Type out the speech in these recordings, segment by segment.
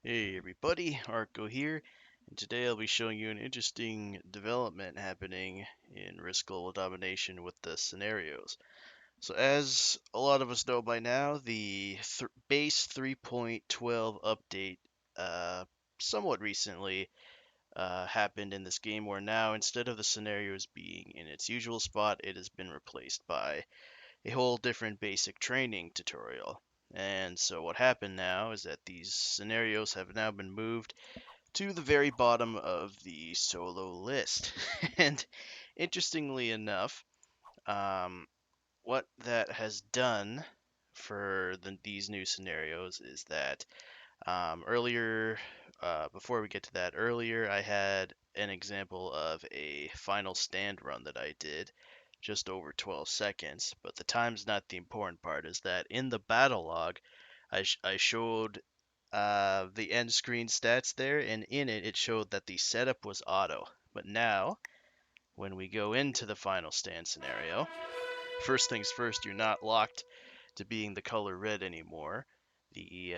Hey everybody, Arco here, and today I'll be showing you an interesting development happening in Risk Global Domination with the scenarios. So as a lot of us know by now, the base 3.12 update somewhat recently happened in this game where now instead of the scenarios being in its usual spot, it has been replaced by a whole different basic training tutorial. And so what happened now is that these scenarios have now been moved to the very bottom of the solo list. And interestingly enough, what that has done for these new scenarios is that earlier, before we get to that, earlier I had an example of a final stand run that I did just over 12 seconds, but the time's not the important part, is that in the battle log, I showed the end screen stats there, and in it, it showed that the setup was auto. But now, when we go into the final stand scenario, first things first, you're not locked to being the color red anymore. The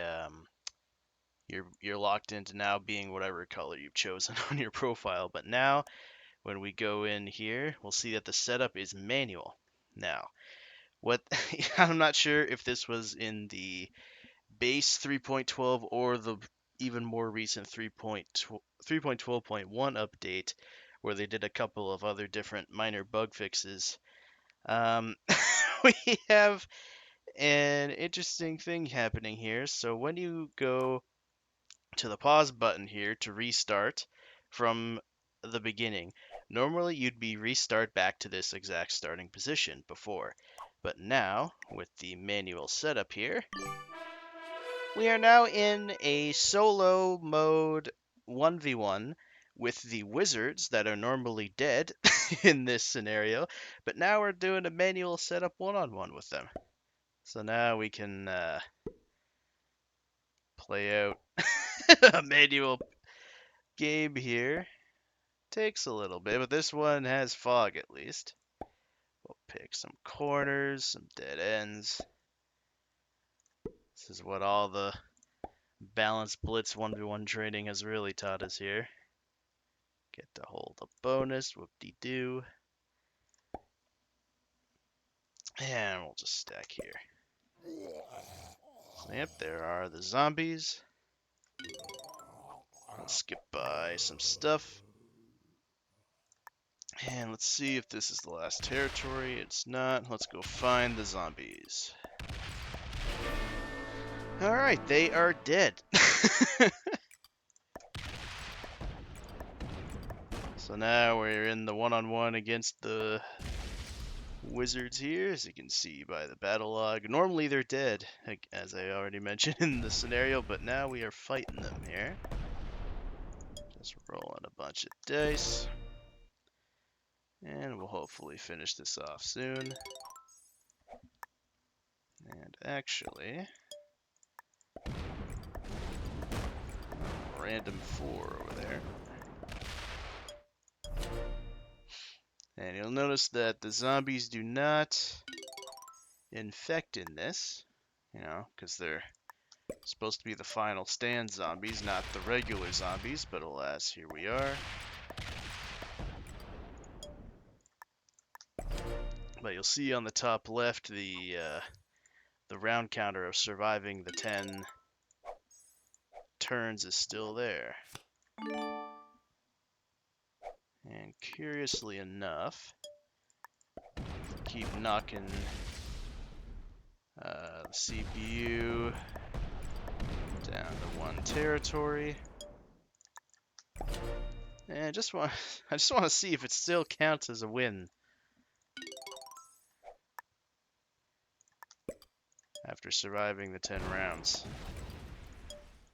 you're locked into now being whatever color you've chosen on your profile. But now, when we go in here, we'll see that the setup is manual. Now, what I'm not sure if this was in the base 3.12 or the even more recent 3.12.1 update, where they did a couple of other different minor bug fixes. We have an interesting thing happening here. So when you go to the pause button here to restart from the beginning, normally you'd be restart back to this exact starting position before. But now, with the manual setup here, we are now in a solo mode 1v1 with the wizards that are normally dead in this scenario, but now we're doing a manual setup one-on-one with them. So now we can play out a manual game here. Takes a little bit, but this one has fog at least. We'll pick some corners, some dead ends. This is what all the balanced Blitz 1v1 training has really taught us here. Get to hold a bonus, whoop-de-doo. And we'll just stack here. So, yep, there are the zombies. We'll skip by some stuff. And let's see if this is the last territory. It's not. Let's go find the zombies. Alright, they are dead. So now we're in the one-on-one against the wizards here, as you can see by the battle log. Normally they're dead, as I already mentioned in the scenario, but now we are fighting them here. Just rolling a bunch of dice. And we'll hopefully finish this off soon. And actually, random 4 over there. And you'll notice that the zombies do not infect in this, because they're supposed to be the final stand zombies, not the regular zombies, but alas, here we are. But you'll see on the top left the round counter of surviving the 10 turns is still there. And curiously enough, keep knocking the CPU down to 1 territory. And I just want to see if it still counts as a win after surviving the 10 rounds.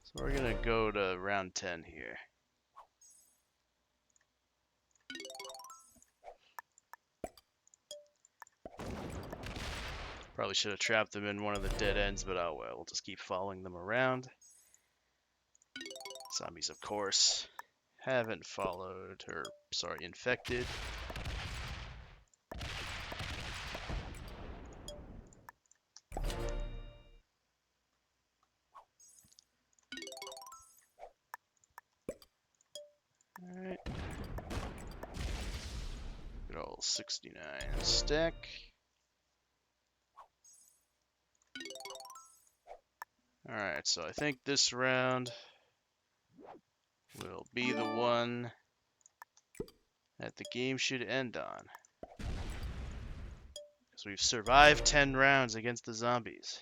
So we're gonna go to round 10 here. Probably should have trapped them in one of the dead ends, but oh well, we'll just keep following them around. Zombies, of course, haven't followed, or sorry, infected. 69 stack. Alright, so I think this round will be the one that the game should end on. Because we've survived 10 rounds against the zombies.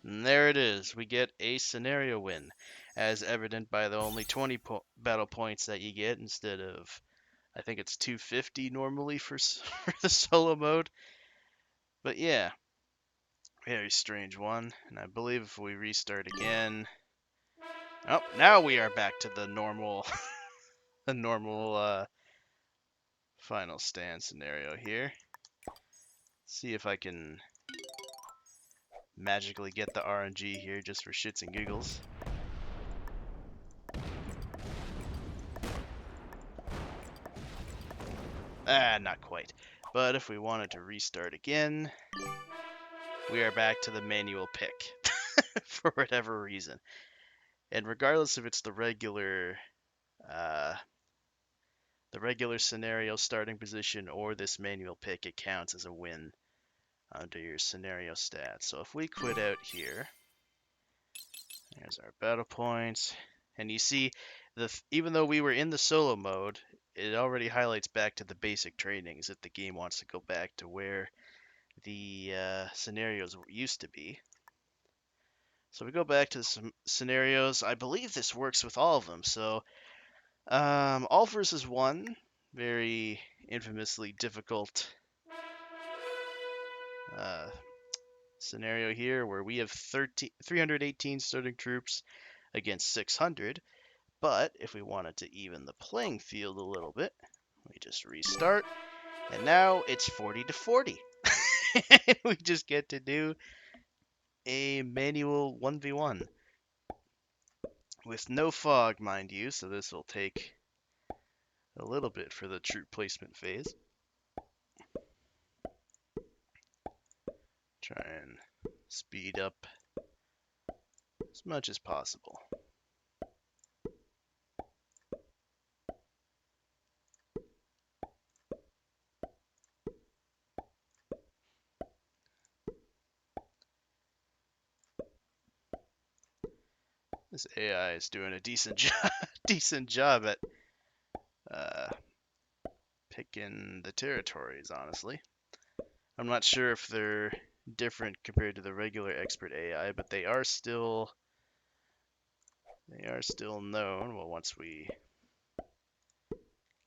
And there it is. We get a scenario win, as evident by the only 20 battle points that you get instead of, I think it's 250 normally for the solo mode. But yeah, very strange one. And I believe if we restart again, oh, now we are back to the normal, the normal final stand scenario here. See if I can magically get the RNG here just for shits and giggles. Ah, not quite. But if we wanted to restart again, we are back to the manual pick for whatever reason. And regardless if it's the regular scenario starting position or this manual pick, it counts as a win under your scenario stats. So if we quit out here, there's our battle points, and you see, even though we were in the solo mode, it already highlights back to the basic trainings if the game wants to go back to where the scenarios used to be. So we go back to some scenarios. I believe this works with all of them. So all versus one, very infamously difficult scenario here where we have 318 starting troops against 600. But if we wanted to even the playing field a little bit, we just restart, and now it's 40 to 40. We just get to do a manual 1v1 with no fog, mind you, so this will take a little bit for the troop placement phase. Try and speed up as much as possible. This AI is doing a decent job at picking the territories, honestly. I'm not sure if they're different compared to the regular expert AI, but they are still known. Well, once we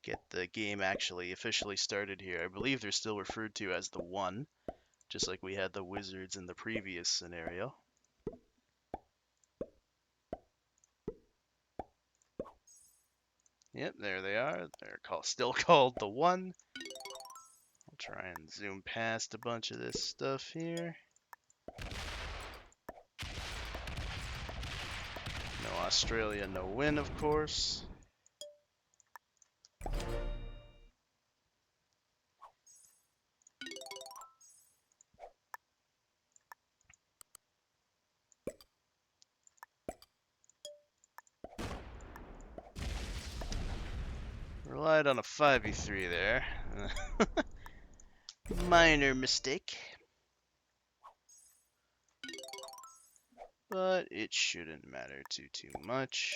get the game actually officially started here, I believe they're still referred to as the One, just like we had the wizards in the previous scenario. Yep, there they are. They're still called the One. I'll try and zoom past a bunch of this stuff here. No Australia, no win, of course. Relied on a 5v3 there. Minor mistake. But it shouldn't matter too much.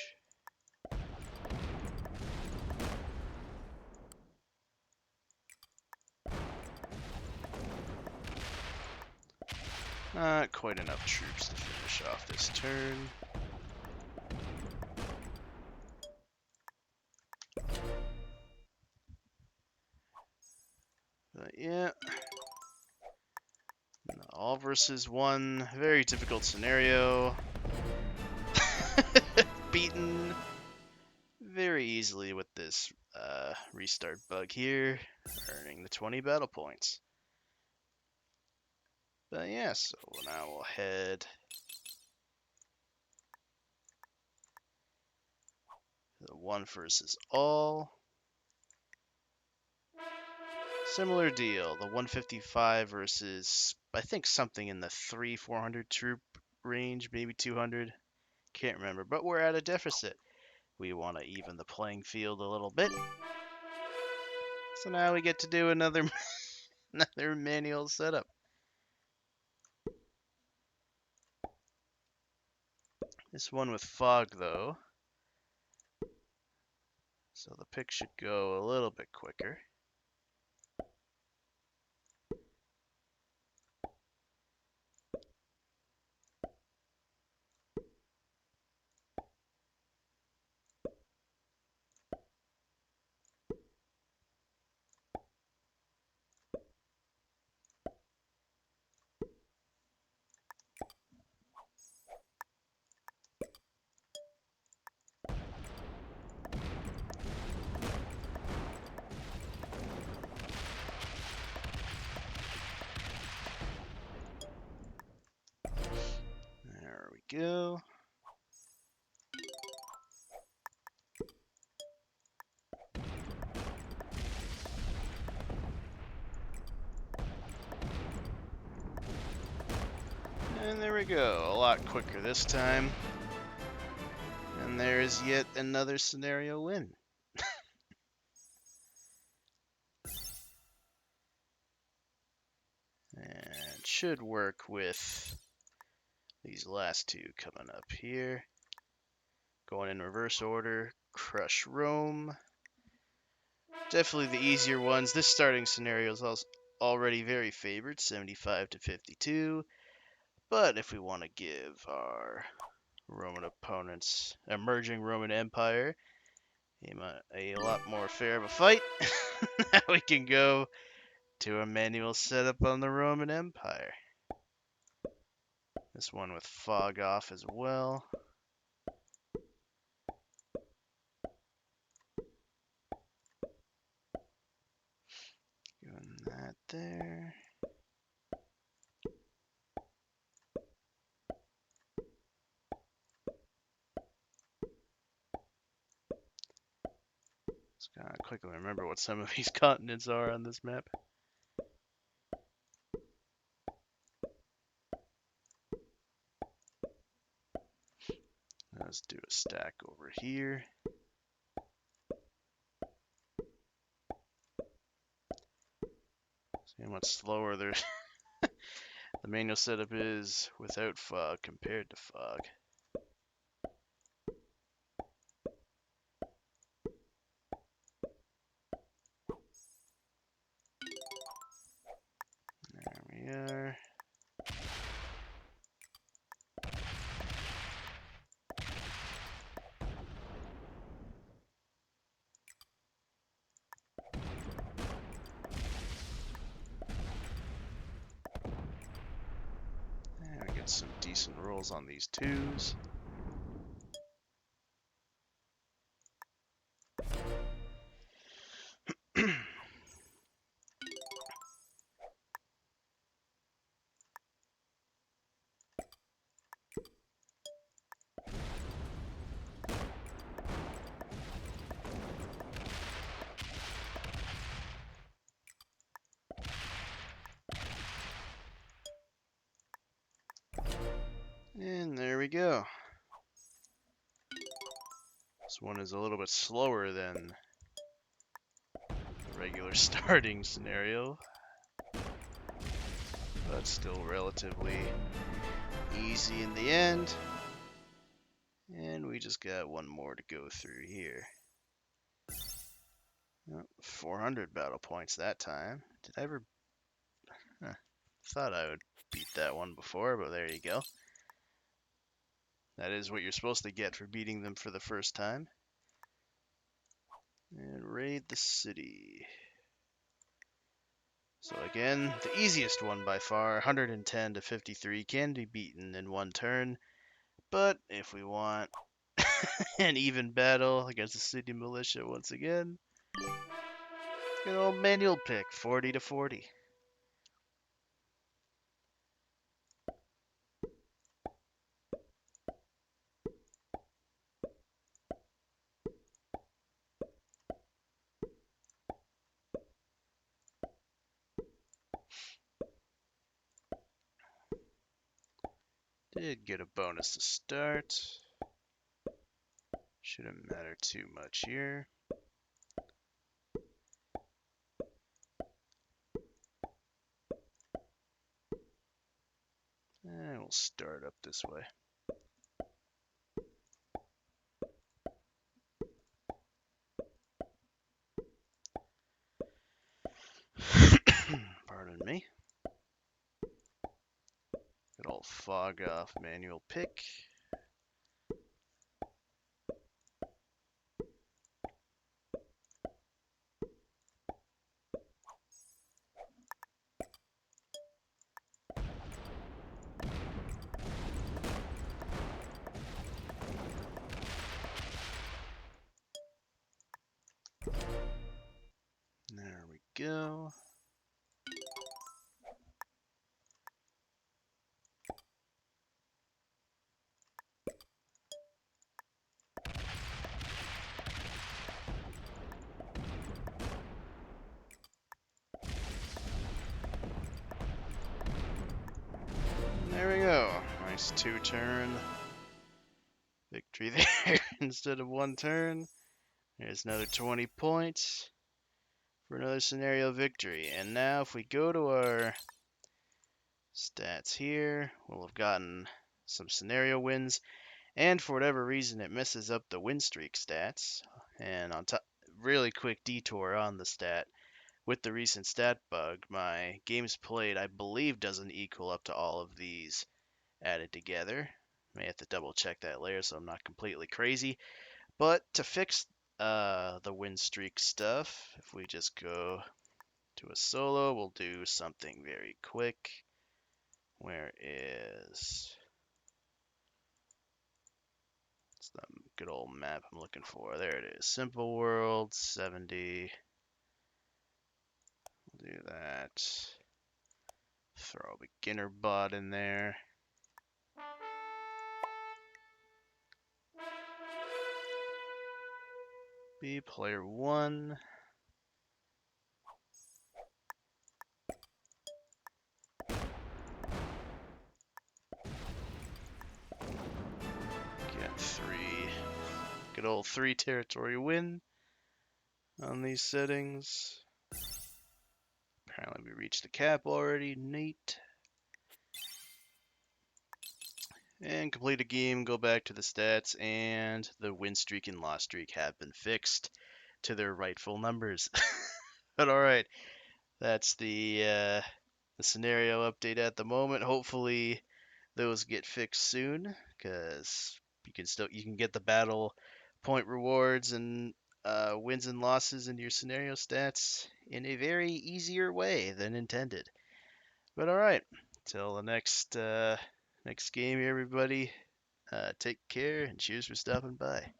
Not quite enough troops to finish off this turn. But yeah. All versus one. Very difficult scenario. Beaten very easily with this restart bug here, earning the 20 battle points. But yeah, so now we'll head to the one versus all. Similar deal, the 155 versus, I think, something in the 300-400 troop range, maybe 200. Can't remember, but we're at a deficit. we want to even the playing field a little bit. So now we get to do another another manual setup. This one with fog though, so the pick should go a little bit quicker. There we go. And there we go, a lot quicker this time. And there's yet another scenario win. And should work with these last two coming up here. Going in reverse order, Crush Rome. Definitely the easier ones. This starting scenario is already very favored, 75 to 52. But if we want to give our Roman opponents, emerging Roman Empire, a lot more fair of a fight, now we can go to a manual setup on the Roman Empire. This one with fog off as well. Doing that there. Let's kind of quickly remember what some of these continents are on this map. Let's do a stack over here. See how much slower the manual setup is without fog compared to fog. There we are. And we get some decent rolls on these twos. And there we go. This one is a little bit slower than the regular starting scenario, but still relatively easy in the end. And we just got one more to go through here. Oh, 400 battle points that time. Did I ever... Thought I would beat that one before, but there you go. That is what you're supposed to get for beating them for the first time. And raid the city. So again, the easiest one by far, 110 to 53, can be beaten in one turn. But if we want an even battle against the city militia once again, good old manual pick, 40 to 40. Did get a bonus to start. Shouldn't matter too much here. And we'll start up this way. Pardon me. Good old fog off manual pick. There we go. There we go. Nice 2-turn victory there instead of 1 turn. There's another 20 points for another scenario victory. And now if we go to our stats here, we'll have gotten some scenario wins. And for whatever reason, it messes up the win streak stats. And on top, really quick detour on the stat. With the recent stat bug, my games played, I believe, doesn't equal up to all of these added together. May have to double check that later so I'm not completely crazy. But to fix the win streak stuff, if we just go to a solo, we'll do something very quick. Where is... It's the good old map I'm looking for. There it is. Simple World, 70. We'll do that. Throw a beginner bot in there. Be player 1. Get 3. Good old 3 territory win on these settings. Apparently we reached the cap already. Neat. And complete a game, go back to the stats, and the win streak and loss streak have been fixed to their rightful numbers. But alright, that's the scenario update at the moment. Hopefully those get fixed soon, because you can get the battle point rewards and wins and losses into your scenario stats in a very easier way than intended. But alright, till the next game, everybody. Take care and cheers for stopping by.